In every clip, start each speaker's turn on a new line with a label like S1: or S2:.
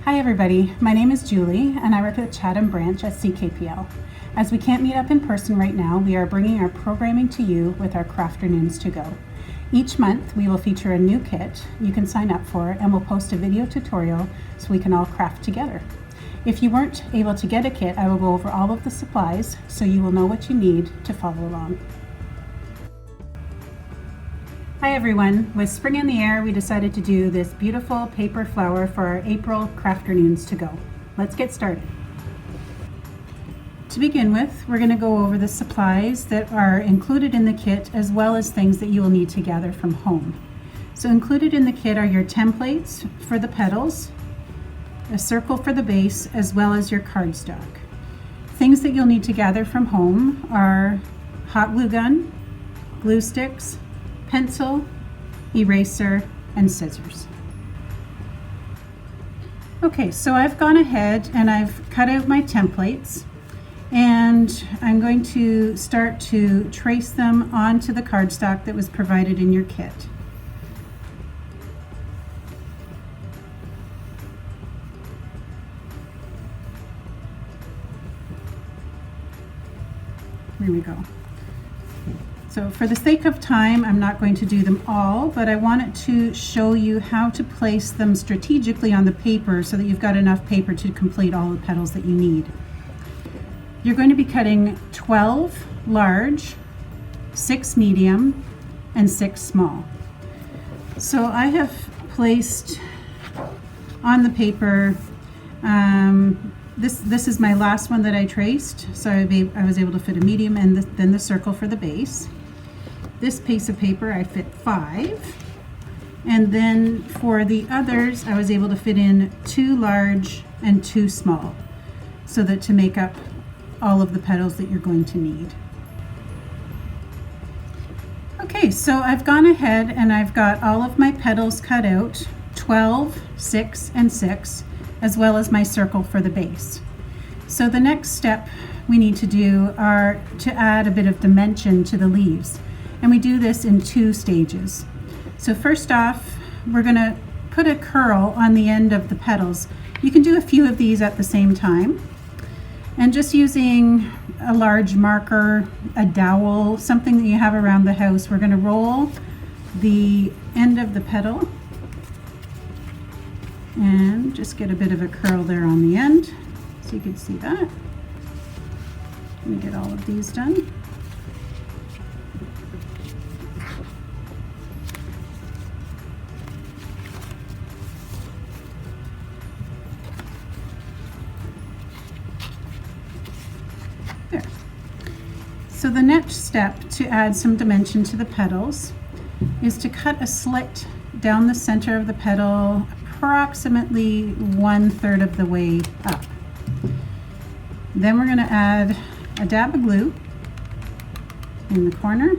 S1: Hi everybody, my name is Julie and I work at the Chatham branch at CKPL. As we can't meet up in person right now, we are bringing our programming to you with our Crafternoons to go. Each month we will feature a new kit you can sign up for, and we'll post a video tutorial so we can all craft together. If you weren't able to get a kit, I will go over all of the supplies so you will know what you need to follow along. Hi everyone, with spring in the air we decided to do this beautiful paper flower for our April Crafternoons to go. Let's get started. To begin with, we're going to go over the supplies that are included in the kit as well as things that you will need to gather from home. So included in the kit are your templates for the petals, a circle for the base, as well as your cardstock. Things that you'll need to gather from home are hot glue gun, glue sticks, pencil, eraser, and scissors. Okay, so I've gone ahead and I've cut out my templates, and I'm going to start to trace them onto the cardstock that was provided in your kit. Here we go. So for the sake of time, I'm not going to do them all, but I wanted to show you how to place them strategically on the paper so that you've got enough paper to complete all the petals that you need. You're going to be cutting 12 large, 6 medium, and 6 small. So I have placed on the paper, this is my last one that I traced, so I was able to fit a medium and then the circle for the base. This piece of paper I fit 5, and then for the others I was able to fit in 2 large and 2 small, so that to make up all of the petals that you're going to need. Okay, so I've gone ahead and I've got all of my petals cut out, 12, 6, and 6, as well as my circle for the base. So the next step we need to do are to add a bit of dimension to the leaves. And we do this in 2 stages. So first off, we're going to put a curl on the end of the petals. You can do a few of these at the same time. And just using a large marker, a dowel, something that you have around the house, we're going to roll the end of the petal and just get a bit of a curl there on the end so you can see that. Let me get all of these done. There. So the next step to add some dimension to the petals is to cut a slit down the center of the petal, approximately 1/3 of the way up. Then we're going to add a dab of glue in the corner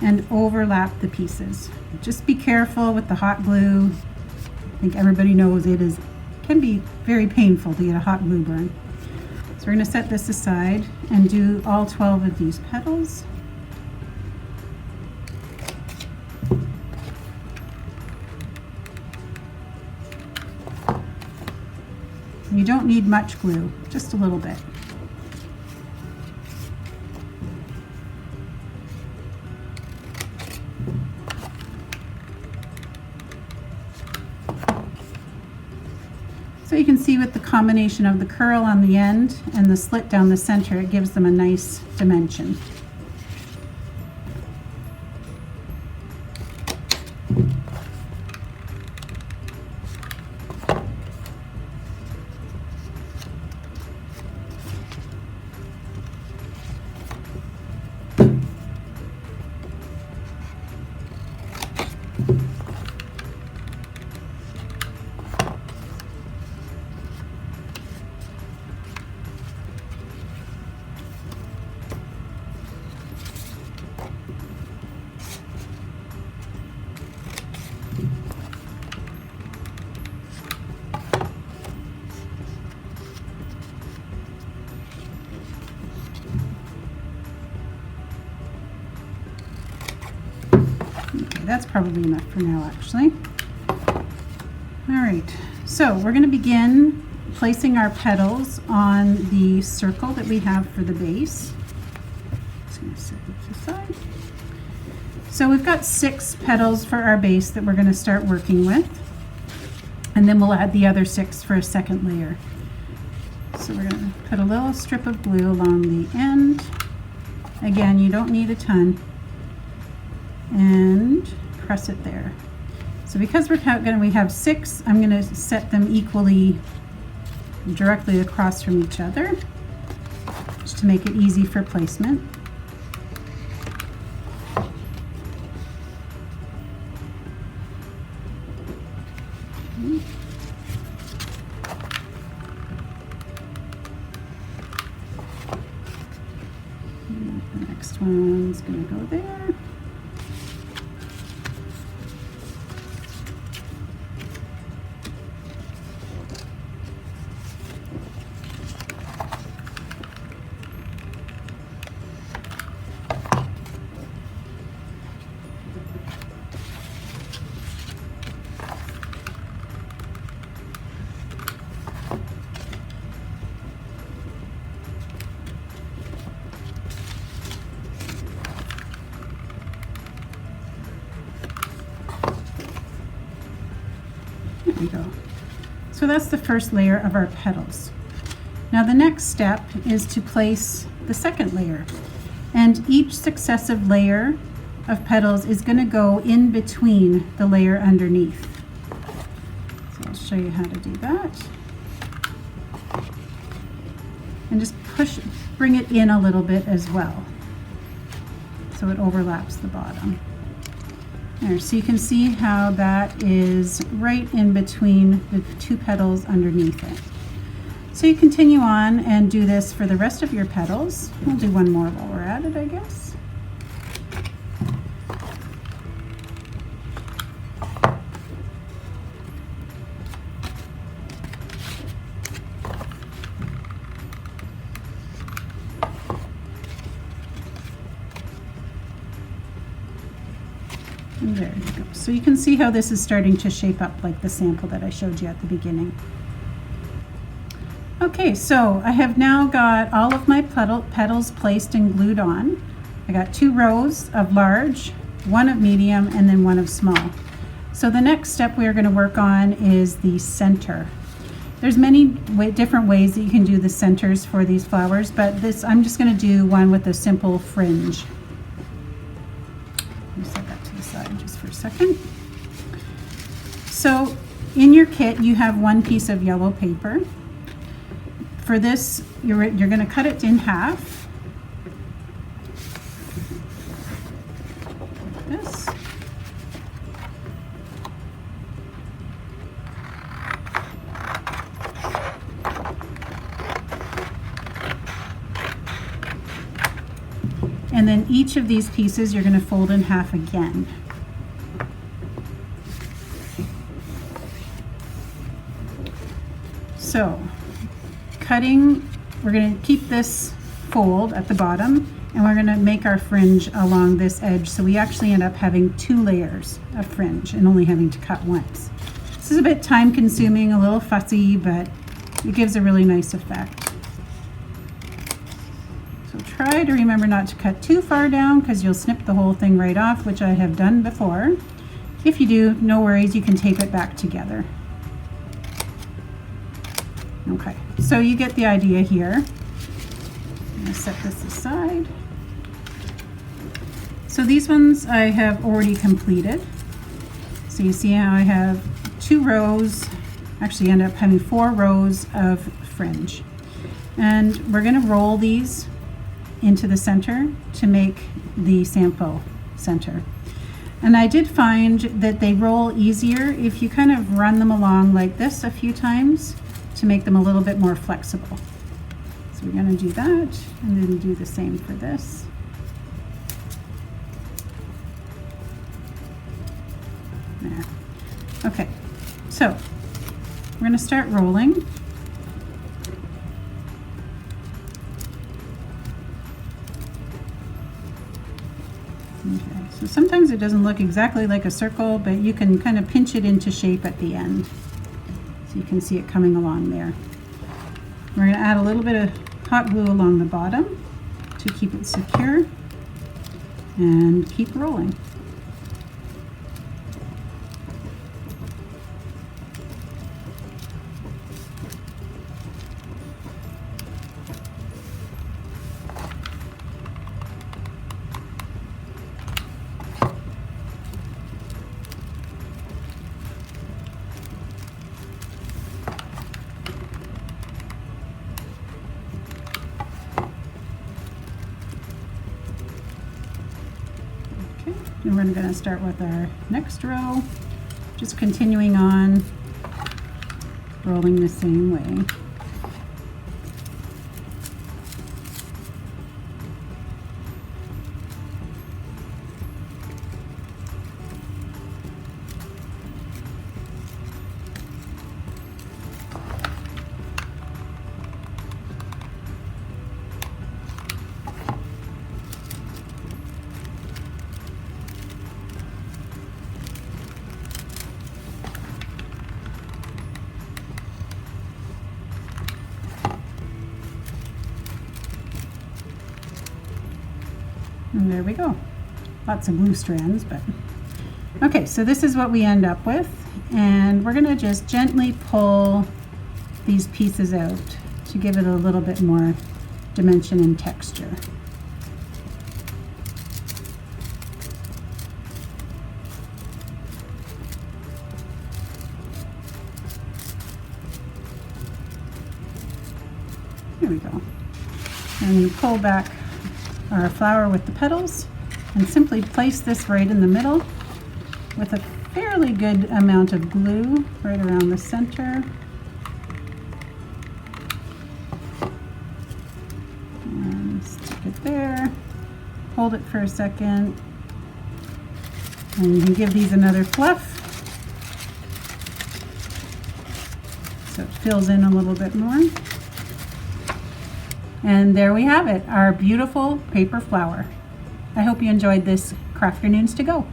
S1: and overlap the pieces. Just be careful with the hot glue. I think everybody knows it can be very painful to get a hot glue burn. So we're going to set this aside and do all 12 of these petals. You don't need much glue, just a little bit. So you can see with the combination of the curl on the end and the slit down the center, it gives them a nice dimension. Okay, that's probably enough for now, actually. All right, So we're going to begin placing our petals on the circle that we have for the base. Just going to set this aside. So we've got 6 petals for our base that we're going to start working with, and then we'll add the other 6 for a second layer. So we're going to put a little strip of glue along the end. Again, you don't need a ton, and press it there. So because we have 6, I'm going to set them equally directly across from each other, just to make it easy for placement. The next one's going to go there. There we go. So that's the first layer of our petals. Now the next step is to place the second layer, and each successive layer of petals is going to go in between the layer underneath. So I'll show you how to do that. And just bring it in a little bit as well, so it overlaps the bottom. There, so you can see how that is right in between the 2 petals underneath it. So you continue on and do this for the rest of your petals. We'll do one more while we're at it, I guess. And there you go. So you can see how this is starting to shape up like the sample that I showed you at the beginning. Okay, so I have now got all of my petals placed and glued on. I got 2 rows of large, 1 of medium, and then 1 of small. So the next step we are going to work on is the center. There's many different ways that you can do the centers for these flowers, but I'm just going to do one with a simple fringe. Let me set that to the side just for a second. So in your kit you have 1 piece of yellow paper. For this, you're going to cut it in half, like this. And then each of these pieces you're going to fold in half again. So cutting, we're going to keep this fold at the bottom, and we're going to make our fringe along this edge, so we actually end up having 2 layers of fringe and only having to cut once. This is a bit time consuming, a little fussy, but it gives a really nice effect. So try to remember not to cut too far down, because you'll snip the whole thing right off, which I have done before. If you do, no worries, you can tape it back together. Okay, so you get the idea here. I'm going to set this aside. So these ones I have already completed. So you see how I have 2 rows, actually end up having 4 rows of fringe. And we're going to roll these into the center to make the sample center. And I did find that they roll easier if you kind of run them along like this a few times, to make them a little bit more flexible. So we're going to do that, and then do the same for this. There. Okay, so we're going to start rolling. Okay, so sometimes it doesn't look exactly like a circle, but you can kind of pinch it into shape at the end. So So you can see it coming along there. We're going to add a little bit of hot glue along the bottom to keep it secure and keep rolling. And we're going to start with our next row, just continuing on, rolling the same way. And there we go. Lots of glue strands, but okay, so this is what we end up with, and we're going to just gently pull these pieces out to give it a little bit more dimension and texture. There we go. And you pull back our flower with the petals and simply place this right in the middle with a fairly good amount of glue right around the center. And stick it there. Hold it for a second. And you can give these another fluff so it fills in a little bit more. And there we have it, our beautiful paper flower. I hope you enjoyed this Crafternoons to go.